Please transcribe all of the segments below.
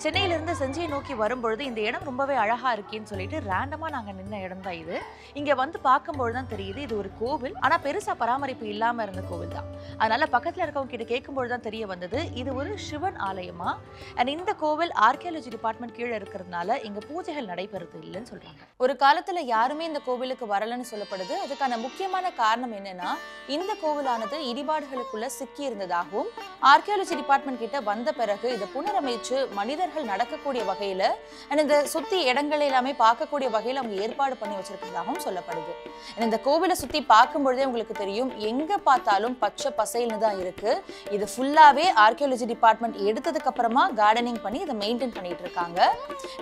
சென்னையிலிருந்து செஞ்சியை நோக்கி வரும்பொழுது இந்த இடம் ரொம்பவே அழகா இருக்கேன்னு சொல்லிட்டு ரேண்டமா நாங்க நின்ன இடம் தான் இது. இங்க வந்து பார்க்கும்போது தான் தெரியுது இது ஒரு கோவில். ஆனா பெருசா பராமரிப்பு இல்லாம இருந்த கோவில் தான். அதனால பக்கத்துல இருக்கவங்க கிட்ட கேட்கும்போது தான் தெரிய வந்தது இது ஒரு சிவன் ஆலயமா. அண்ட் இந்த கோவில் ஆர்கியாலஜி டிபார்ட்மெண்ட் கீழே இருக்கிறதுனால இங்க பூஜைகள் நடைபெறுது இல்லைன்னு சொல்றாங்க. ஒரு காலத்துல யாருமே இந்த கோவிலுக்கு வரலன்னு சொல்லப்படுது. அதுக்கான முக்கியமான காரணம் என்னன்னா, இந்த கோவிலானது இடிபாடுகளுக்குள்ள சிக்கி இருந்ததாகவும் ஆர்கியாலஜி டிபார்ட்மெண்ட் கிட்ட வந்த பிறகு இதை புனரமைச்சு மனிதர்கள் நடக்கக்கூடிய வகையில இந்த சுத்தி இடங்கள் எல்லாமே பார்க்கக்கூடிய வகையில அவங்க ஏற்பாடு பண்ணி வச்சிருக்கிறதாகவும் சொல்லப்படுது. இந்த கோவிலை சுத்தி பார்க்கும்பொழுதே உங்களுக்கு தெரியும், எங்க பார்த்தாலும் பச்சை பசைல்னு தான் இருக்கு. இது ஃபுல்லாவே ஆர்கியாலஜி டிபார்ட்மெண்ட் எடுத்ததுக்கு அப்புறமா கார்டனிங் பண்ணி இதை மெயின்டைன் பண்ணிட்டு இருக்காங்க.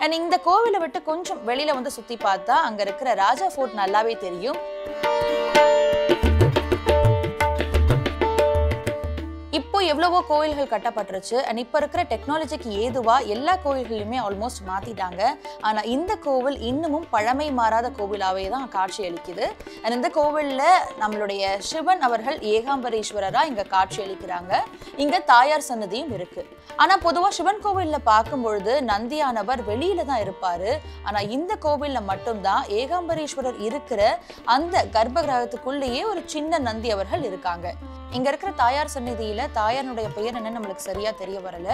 அண்ட் இந்த கோவிலை விட்டு கொஞ்சம் வெளியில வந்து சுத்தி பார்த்தா அங்க இருக்கிற ராஜா ஃபோர்ட் நல்லாவே தெரியும். இப்போ எவ்வளவோ கோயில்கள் கட்டப்பட்டுருச்சு. அண்ட் இப்போ இருக்கிற டெக்னாலஜிக்கு ஏதுவா எல்லா கோயில்களையுமே ஆல்மோஸ்ட் மாத்திட்டாங்க. ஆனா இந்த கோவில் இன்னமும் பழமை மாறாத கோவிலாவே தான் காட்சி அளிக்குது. அண்ட் இந்த கோவில்ல நம்மளுடைய சிவன் அவர்கள் ஏகாம்பரேஸ்வரரா இங்க காட்சி அளிக்கிறாங்க. இங்க தாயார் சன்னதியும் இருக்கு. ஆனா பொதுவா சிவன் கோவில்ல பார்க்கும்பொழுது நந்தியானவர் வெளியில தான் இருப்பாரு. ஆனா இந்த கோவில்ல மட்டும்தான் ஏகாம்பரேஸ்வரர் இருக்கிற அந்த கர்ப்ப கிரகத்துக்குள்ளேயே ஒரு சின்ன நந்தி அவர்கள் இருக்காங்க. இங்க இருக்கிற தாயார் சன்னதியில தாயாருடைய பெயர் என்ன நம்மளுக்கு சரியா தெரிய வரல.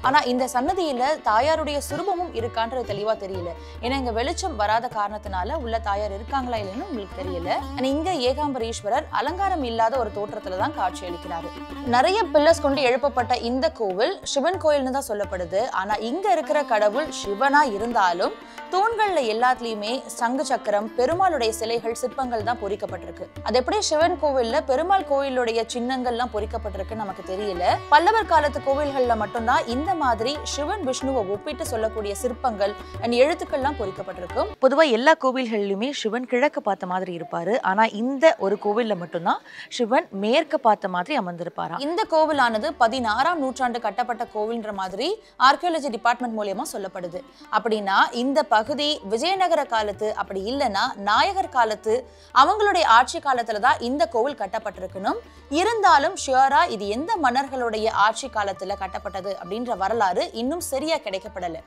ஆனா இந்த சன்னதியில தாயாருடைய சுரூபமும் இருக்கான்றது தெளிவா தெரியல. ஏன்னா இங்க வெளிச்சம் வராத காரணத்தினால உள்ள தாயார் இருக்காங்களா இல்லைன்னு உங்களுக்கு தெரியல. இங்க ஏகாம்பரேஸ்வரர் அலங்காரம் இல்லாத ஒரு தோற்றத்துலதான் காட்சி அளிக்கிறாரு. நிறைய பில்லர்ஸ் கொண்டு எழுப்பப்பட்ட இந்த கோவில் சிவன் கோயில்னு தான் சொல்லப்படுது. ஆனா இங்க இருக்கிற கடவுள் சிவனா இருந்தாலும் தூண்கள்ல எல்லாத்துலயுமே சங்கு சக்கரம், பெருமாளுடைய சிலைகள், சிற்பங்கள் தான் பொறிக்கப்பட்டிருக்கு. அது எப்படி சிவன் கோவில்ல பெருமாள் கோயிலுடைய சின்னங்கள்லாம் பொறிக்கப்பட்டிருக்கு நமக்கு தெரியல. பல்லவர் காலத்து கோவில்கள்ல மட்டும்தான் இந்த மாதிரி சிவன் விஷ்ணுவை ஒப்பிட்டு சொல்லக்கூடிய சிற்பங்கள் அண்ட் எழுத்துக்கள்லாம் பொறிக்கப்பட்டிருக்கும். பொதுவா எல்லா கோவில்களிலுமே சிவன் கிழக்கு பார்த்த மாதிரி இருப்பாரு. ஆனா இந்த ஒரு கோவில்ல மட்டும்தான் சிவன் மேற்கு பார்த்த மாதிரி அமர்ந்திருப்பாராம். இந்த கோவிலானது 16ஆம் நூற்றாண்டு கட்டப்பட்ட கோவில்ன்ற மாதிரி ஆர்கியாலஜி டிபார்ட்மெண்ட் மூலமா சொல்லப்படுது. அப்படின்னா இந்த பகுதி விஜயநகர காலத்து, அப்படி இல்லைன்னா நாயகர் காலத்து, அவங்களுடைய ஆட்சி காலத்துலதான் இந்த கோவில் கட்டப்பட்டிருக்கணும். இருந்தாலும் ஷியோரா இது எந்த மன்னர்களுடைய ஆட்சி காலத்துல கட்டப்பட்டது அப்படின்ற வரலாறு இன்னும் சரியா கிடைக்கப்படல.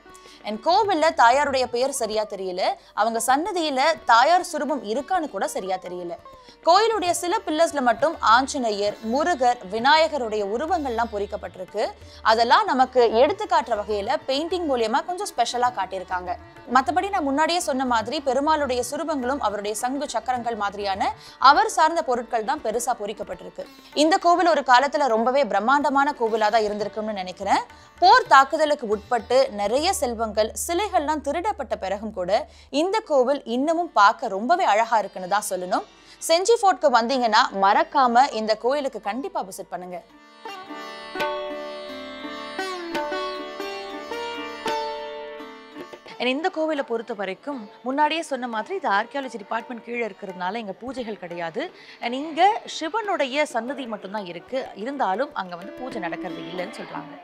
என் கோவில்ல தாயாருடைய பெயர் சரியா தெரியல. அவங்க சன்னதியில தாயார் சுரூபம் இருக்கான்னு கூட சரியா தெரியல. கோயிலுடைய சில பில்லர்ஸ்ல மட்டும் ஆஞ்சநேயர், முருகர், விநாயகருடைய உருவங்கள்லாம் பொறிக்கப்பட்டிருக்கு. அதெல்லாம் நமக்கு எடுத்துக்காட்டுற வகையில பெயிண்டிங் மூலியமா கொஞ்சம் ஸ்பெஷலா காட்டியிருக்காங்க. மற்றபடி நான் முன்னாடியே சொன்ன மாதிரி பெருமாளுடைய சுரூபங்களும் அவருடைய சங்கு சக்கரங்கள் மாதிரியான அவர் சார்ந்த பொருட்கள் தான் பெருசா பொறிக்கப்பட்டிருக்கு. இந்த கோவில் ஒரு காலத்துல ரொம்பவே பிரம்மாண்டமான கோவிலா தான் இருந்திருக்கும்னு நினைக்கிறேன். போர் தாக்குதலுக்கு உட்பட்டு நிறைய செல்வங்கள், சிலைகள்லாம் திருடப்பட்ட பிறகும் கூட இந்த கோவில் இன்னமும் பார்க்க ரொம்பவே அழகா இருக்குன்னு தான் சொல்லணும். செஞ்சி ஃபோர்ட்க்கு வந்தீங்கன்னா மறக்காம இந்த கோயிலுக்கு கண்டிப்பா விசிட் பண்ணுங்க. இந்த கோவிலை பொறுத்த வரைக்கும் முன்னாடியே சொன்ன மாதிரி இது ஆர்கியாலஜி டிபார்ட்மெண்ட் கீழே இருக்கிறதுனால இங்க பூஜைகள் கிடையாது. இங்க சிவனுடைய சன்னதி மட்டும்தான் இருக்கு. இருந்தாலும் அங்க வந்து பூஜை நடக்கிறது இல்லைன்னு சொல்றாங்க.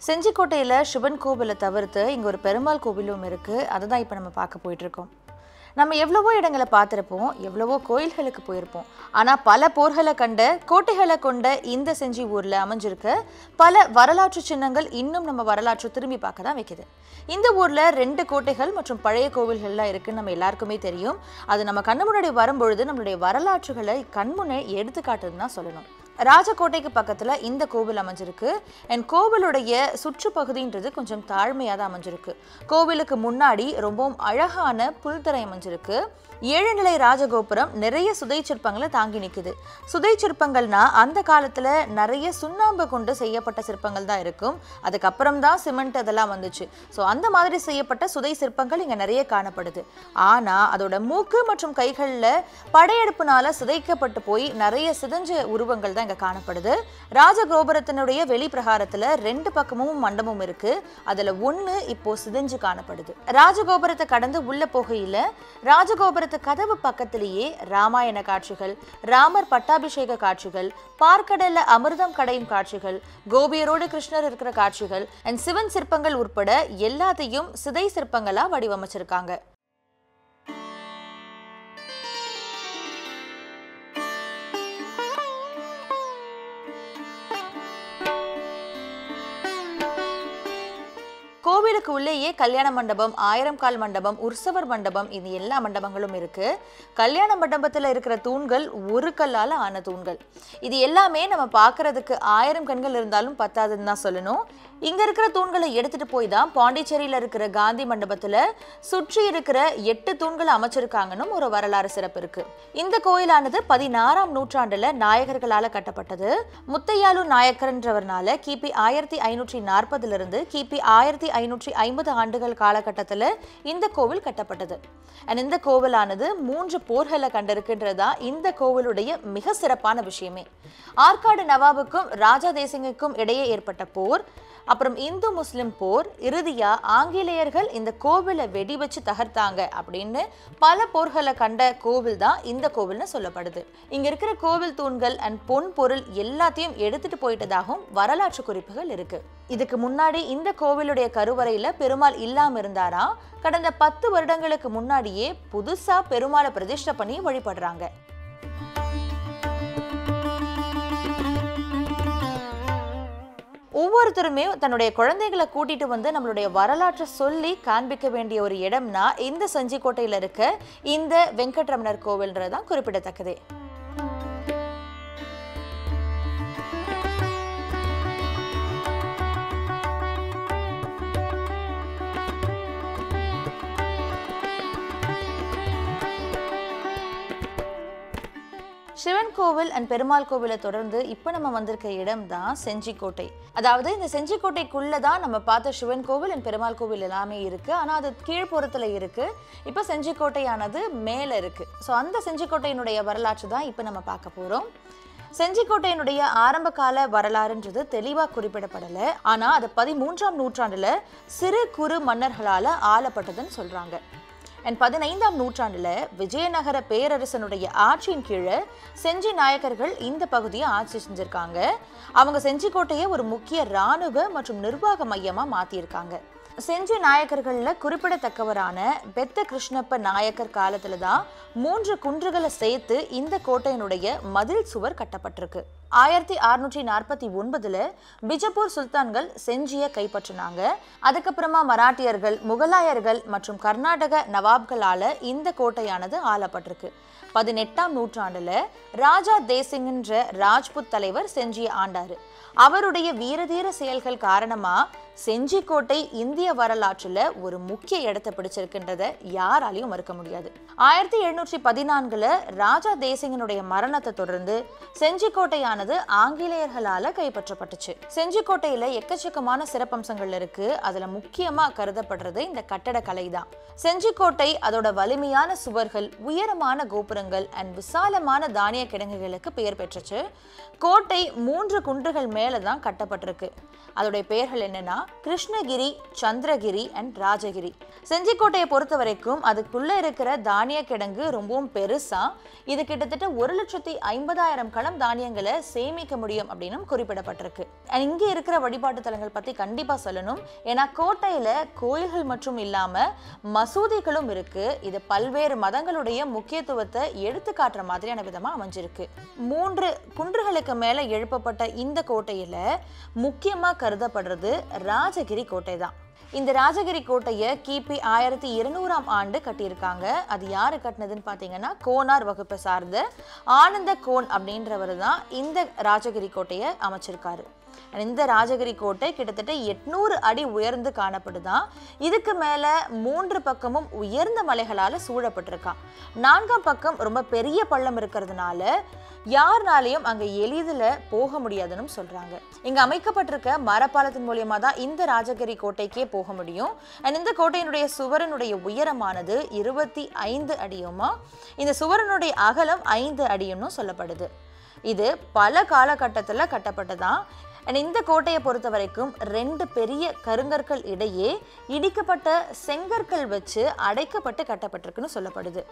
செஞ்சிக்கோட்டையில் சிவன் கோவிலை தவிர்த்து இங்கே ஒரு பெருமாள் கோவிலும் இருக்குது. அதுதான் இப்போ நம்ம பார்க்க போயிட்டுருக்கோம். நம்ம எவ்வளவோ இடங்களை பார்த்துருப்போம், எவ்வளவோ கோயில்களுக்கு போயிருப்போம். ஆனால் பல போர்களை கண்ட கோட்டைகளை கொண்ட இந்த செஞ்சி ஊரில் அமைஞ்சிருக்க பல வரலாற்று சின்னங்கள் இன்னும் நம்ம வரலாற்று திரும்பி பார்க்க தான் வைக்குது. இந்த ஊரில் 2 கோட்டைகள் மற்றும் பழைய கோவில்கள்லாம் இருக்குன்னு நம்ம எல்லாருக்குமே தெரியும். அது நம்ம கண்ணு முன்னாடி வரும்பொழுது நம்மளுடைய வரலாற்றுகளை கண்முன்னே எடுத்துக்காட்டுதுன்னு தான் சொல்லணும். ராஜகோட்டைக்கு பக்கத்துல இந்த கோவில் அமைஞ்சிருக்கு. அண்ட் கோவிலுடைய சுற்றுப்பகுதின்றது கொஞ்சம் தாழ்மையாக தான் அமைஞ்சிருக்கு. கோவிலுக்கு முன்னாடி ரொம்பவும் அழகான புல்தரை அமைஞ்சிருக்கு. 7 நிலை ராஜகோபுரம் நிறைய சுதை சிற்பங்களை தாங்கி நிற்குது. சுதை சிற்பங்கள்னா அந்த காலத்துல நிறைய சுண்ணாம்பு கொண்டு செய்யப்பட்ட சிற்பங்கள் தான் இருக்கும். அதுக்கப்புறம் தான் சிமெண்ட் அதெல்லாம் வந்துச்சு. ஸோ அந்த மாதிரி செய்யப்பட்ட சுதை சிற்பங்கள் இங்க நிறைய காணப்படுது. ஆனா அதோட மூக்கு மற்றும் கைகள்ல படையெடுப்புனால சிதைக்கப்பட்டு போய் நிறைய சிதைஞ்ச உருவங்கள் தான் இங்க காணப்படுது. ராஜகோபுரத்தினுடைய வெளிப்பிரகாரத்துல 2 பக்கமும் மண்டபம் இருக்கு. அதுல 1 இப்போ சிதைஞ்சு காணப்படுது. ராஜகோபுரத்தை கடந்து உள்ள போகையில ராஜகோபுர கதவு பக்கத்திலேயே ராமாயண காட்சிகள், ராமர் பட்டாபிஷேக காட்சிகள், பார்க்கடல்ல அமிர்தம் கடையும் காட்சிகள், கோபியரோடு கிருஷ்ணர் இருக்கிற காட்சிகள் அண்ட் சிவன் சிற்பங்கள் உட்பட எல்லாத்தையும் சிதை சிற்பங்களா வடிவமைச்சிருக்காங்க. கோவிலுக்கு உள்ளேயே கல்யாண மண்டபம், 1000 கால் மண்டபம், உற்சவர் மண்டபம், இது எல்லா மண்டபங்களும் இருக்கு. கல்யாண மண்டபத்துல இருக்கிற தூண்கள் ஒரு கல்லால ஆன தூண்கள். இது எல்லாமே நம்ம பார்க்கறதுக்கு 1000 கண்கள் இருந்தாலும் பத்தாதுன்னு தான் சொல்லணும். இங்க இருக்கிற தூண்களை எடுத்துட்டு போய் தான் பாண்டிச்சேரியில இருக்கிற காந்தி மண்டபத்துல சுற்றி இருக்கிற 8 தூண்களை அமைச்சிருக்காங்கன்னு ஒரு வரலாறு சிறப்பு இருக்கு. இந்த கோயிலானது 16ஆம் நூற்றாண்டுல நாயகர்களால கட்டப்பட்டது. முத்தையாலு நாயக்கர்ன்றவர்னால கிபி 1540 இருந்து கிபி 1550 ஆண்டுகள் காலகட்டத்துல இந்த கோவில் கட்டப்பட்டது. இந்த கோவிலானது 3 போர்களை கண்டிருக்கின்றதா இந்த கோவிலுடைய மிக சிறப்பான விஷயமே. ஆற்காடு நவாபுக்கும் ராஜா தேசிங்குக்கும் இடையே ஏற்பட்ட போர், அப்புறம் இந்து முஸ்லிம் போர், இறுதியா ஆங்கிலேயர்கள் இந்த கோவிலை வெடி வச்சு தகர்த்தாங்க அப்படின்னு பல போர்களை கண்ட கோவில் தான் இந்த கோவில்னு சொல்லப்படுது. இங்க இருக்கிற கோவில் தூண்கள் அண்ட் பொன் பொருள் எல்லாத்தையும் எடுத்துட்டு போயிட்டதாகவும் வரலாற்று குறிப்புகள் இருக்கு. இதுக்கு முன்னாடி இந்த கோவிலுடைய கருவறையில பெருமாள் இல்லாம இருந்தாரா, கடந்த 10 வருடங்களுக்கு முன்னாடியே புதுசா பெருமாளை பிரதிஷ்டை பண்ணி வழிபடுறாங்க. ஒவ்வொருத்தருமே தன்னுடைய குழந்தைகளை கூட்டிட்டு வந்து நம்மளுடைய வரலாற்றை சொல்லி காண்பிக்க வேண்டிய ஒரு இடம்னா இந்த செஞ்சிக்கோட்டையில இருக்க இந்த வெங்கட்ரமணர் கோவில்ன்றதுதான் குறிப்பிடத்தக்கதே. சிவன் கோவில் அண்ட் பெருமாள் கோவிலை தொடர்ந்து இப்போ நம்ம வந்திருக்க இடம் தான் செஞ்சிக்கோட்டை. அதாவது இந்த செஞ்சிக்கோட்டைக்குள்ள தான் நம்ம பார்த்த சிவன் கோவில் அண்ட் பெருமாள் கோவில் எல்லாமே இருக்கு. ஆனால் அது கீழ்ப்புறத்துல இருக்கு. இப்போ செஞ்சிக்கோட்டையானது மேலே இருக்கு. ஸோ அந்த செஞ்சிக்கோட்டையினுடைய வரலாற்று தான் இப்போ நம்ம பார்க்க போறோம். செஞ்சிக்கோட்டையினுடைய ஆரம்ப கால வரலாறுன்றது தெளிவாக குறிப்பிடப்படலை. ஆனால் அது 13ஆம் நூற்றாண்டுல சிறு குறு மன்னர்களால் ஆளப்பட்டதுன்னு சொல்றாங்க. அண்ட் 15ஆம் நூற்றாண்டுல விஜயநகர பேரரசனுடைய ஆட்சியின் கீழே செஞ்சி நாயக்கர்கள் இந்த பகுதியை ஆட்சி செஞ்சிருக்காங்க. அவங்க செஞ்சிக்கோட்டையை ஒரு முக்கிய இராணுவ மற்றும் நிர்வாக மையமா மாத்திருக்காங்க. செஞ்சி நாயக்கர்கள்ல குறிப்பிடத்தக்கவரான பெத்த கிருஷ்ணப்ப நாயக்கர் காலத்துல தான் 3 குன்றுகளை சேர்த்து இந்த கோட்டையினுடைய மதில் சுவர் கட்டப்பட்டிருக்கு. 1649 பிஜப்பூர் சுல்தான்கள் செஞ்சியை கைப்பற்றினாங்க. அதுக்கப்புறமா மராட்டியர்கள், முகலாயர்கள் மற்றும் கர்நாடக நவாப்களால இந்த கோட்டையானது ஆளப்பட்டிருக்கு. 18ஆம் நூற்றாண்டுல ராஜா தேசிங்ன்ற ராஜ்புத் தலைவர் செஞ்சியை ஆண்டாரு. அவருடைய வீரதீர செயல்கள் காரணமா செஞ்சிக்கோட்டை இந்திய வரலாற்றுல ஒரு முக்கிய இடத்தை பிடிச்சிருக்கின்றத யாராலையும் மறுக்க முடியாது. 1714 ராஜா தேசிங்கனுடைய மரணத்தை தொடர்ந்து செஞ்சிக்கோட்டையானது ஆங்கிலேயர்களால கைப்பற்றப்பட்டுச்சு. செஞ்சிக்கோட்டையில எக்கச்சக்கமான சிறப்பம்சங்கள் இருக்கு. அதுல முக்கியமா கருதப்படுறது இந்த கட்டடக்கலை தான். செஞ்சிக்கோட்டை அதோட வலிமையான சுவர்கள், உயரமான கோபுரங்கள் அண்ட் விசாலமான தானிய கிடங்குகளுக்கு பெயர் பெற்றுச்சு. கோட்டை 3 குன்றுகள் மேலதான் கட்டப்பட்டிருக்கு. அதோடைய பெயர்கள் என்னன்னா கிருஷ்ணகிரி, சந்திரகிரி அண்ட் ராஜகிரி. செஞ்சிக்கோட்டையை பொறுத்த வரைக்கும் அதுக்குள்ள இருக்கிற தானிய கிடங்கு ரொம்பவும் பெருசா. இது கிட்டத்தட்ட 1,50,000 களம் தானியங்களை சேமிக்க முடியும் அப்படின்னு குறிப்பிடப்பட்டிருக்கு. இங்க இருக்கிற வழிபாட்டு தலங்கள் பத்தி கண்டிப்பா சொல்லணும். ஏன்னா கோட்டையில கோயில்கள் மற்றும் இல்லாம மசூதிகளும் இருக்கு. இது பல்வேறு மதங்களுடைய முக்கியத்துவத்தை எடுத்து காட்டுற மாதிரியான விதமா அமைஞ்சிருக்கு. 3 குன்றுகளுக்கு மேல எழுப்பப்பட்ட இந்த கோட்டையில முக்கியமா கருதப்படுறது ராஜகிரி கோட்டை தான். இந்த ராஜகிரி கோட்டையை கிபி 1200ஆம் ஆண்டு கட்டியிருக்காங்க. அது யாரு கட்டினதுன்னு பார்த்தீங்கன்னா கோனார் வகுப்பை சார்ந்த ஆனந்த கோன் அப்படின்றவர் தான் இந்த ராஜகிரி கோட்டையை அமைச்சிருக்காரு. இந்த ராஜகிரி கோட்டை கிட்டத்தட்ட 800 அடி உயர்ந்து காணப்படுதான். இதுக்கு மேல 3 பக்கமும் உயர்ந்த மலைகளால சூழப்பட்டிருக்கான். 4ஆம் பக்கம் ரொம்ப பெரிய பள்ளம் இருக்கிறதுனால யாருனாலையும் அங்க எளிதில் போக முடியாதுன்னு சொல்றாங்க. இங்க அமைக்கப்பட்டிருக்க மரப்பாலத்தின் மூலியமா தான் இந்த ராஜகிரி கோட்டைக்கே போக முடியும். இந்த கோட்டையினுடைய சுவரனுடைய உயரமானது 25 அடியுமா, இந்த சுவரனுடைய அகலம் 5 அடியும்னு சொல்லப்படுது. இது பல காலகட்டத்தில் கட்டப்பட்டதான். இந்த கோட்டையை பொறுத்த வரைக்கும் 2 பெரிய கருங்கற்கள் இடையே இடிக்கப்பட்ட செங்கற்கள் வச்சு அடைக்கப்பட்டு கட்டப்பட்டிருக்குன்னு சொல்லப்படுது.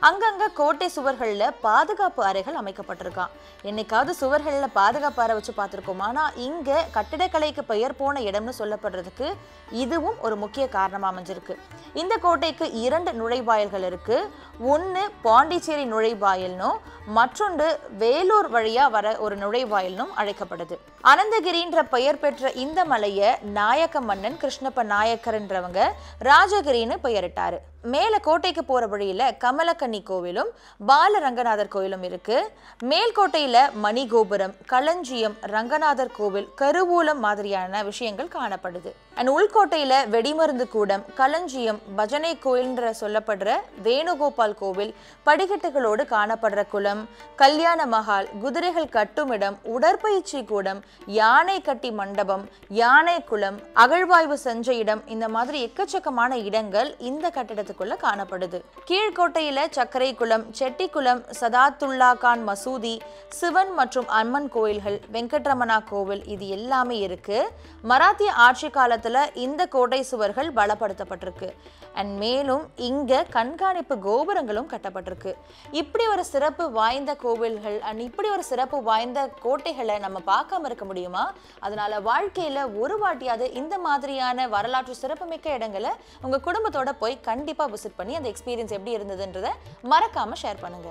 அங்கங்க கோட்டை சுவர்களில் பாதுகாப்பு அறைகள் அமைக்கப்பட்டிருக்கான். என்னைக்காவது சுவர்களில் பாதுகாப்பு அறை வச்சு பார்த்துருக்கோம். ஆனால் இங்கே கட்டிடக்கலைக்கு பெயர் போன இடம்னு சொல்லப்படுறதுக்கு இதுவும் ஒரு முக்கிய காரணமாக அமைஞ்சிருக்கு. இந்த கோட்டைக்கு 2 நுழைவாயில்கள் இருக்கு. ஒன்று பாண்டிச்சேரி நுழைவாயில்னும் மற்றொன்று வேலூர் வழியா வர ஒரு நுழைவாயில்னும் அழைக்கப்படுது. அனந்தகிரின்ற பெயர் பெற்ற இந்த மலையை நாயக்க மன்னன் கிருஷ்ணப்ப நாயக்கர்ன்றவங்க ராஜகிரின்னு பெயரிட்டாரு. மேல கோட்டைக்கு போற வழியில கமலக்கன்னி கோவிலும் பாலரங்கநாதர் கோயிலும் இருக்கு. மேல்கோட்டையில மணிகோபுரம், களஞ்சியம், ரங்கநாதர் கோவில், கருவூலம் மாதிரியான விஷயங்கள் காணப்படுது. உள்கோட்டையில வெடிமருந்து கூடம், களஞ்சியம், பஜனை கோயில்ன்ற சொல்லப்படுற வேணுகோபால் கோவில், படிக்கட்டுகளோடு காணப்படுற குளம், கல்யாண மஹால், குதிரைகள் கட்டுமிடம், உடற்பயிற்சி கூடம், யானை கட்டி மண்டபம், யானை குளம், அகழ்வாய்வு செஞ்ச இடம், இந்த மாதிரி எக்கச்சக்கமான இடங்கள் இந்த கட்டிடத்துக்குள்ள காணப்படுது. கீழ்கோட்டையில சக்கரை குளம், செட்டி குளம், சதாத்துல்லா கான் மசூதி, சிவன் மற்றும் அம்மன் கோயில்கள், வெங்கட்ரமணா கோவில் இது எல்லாமே இருக்கு. மராத்திய ஆட்சி காலத்துல இந்த கோட்டை சுவர்கள் பலப்படுத்தப்பட்டிருக்கு. மேலும் இங்க கண்காணிப்பு கோபுரங்களும் கட்டப்பட்டிருக்கு. இப்படி ஒரு சிறப்பு வாய்ந்த கோவில்கள் இப்படி ஒரு சிறப்பு வாய்ந்த கோட்டைகளை நம்ம பார்க்காம இருக்க முடியுமா? அதனால வாழ்க்கையில ஒரு வாட்டியாவது இந்த மாதிரியான வரலாற்று சிறப்புமிக்க இடங்களை உங்க குடும்பத்தோட போய் கண்டிப்பா விசிட் பண்ணி அந்த எக்ஸ்பீரியன்ஸ் எப்படி இருந்ததுன்றதை மறக்காம ஷேர் பண்ணுங்க.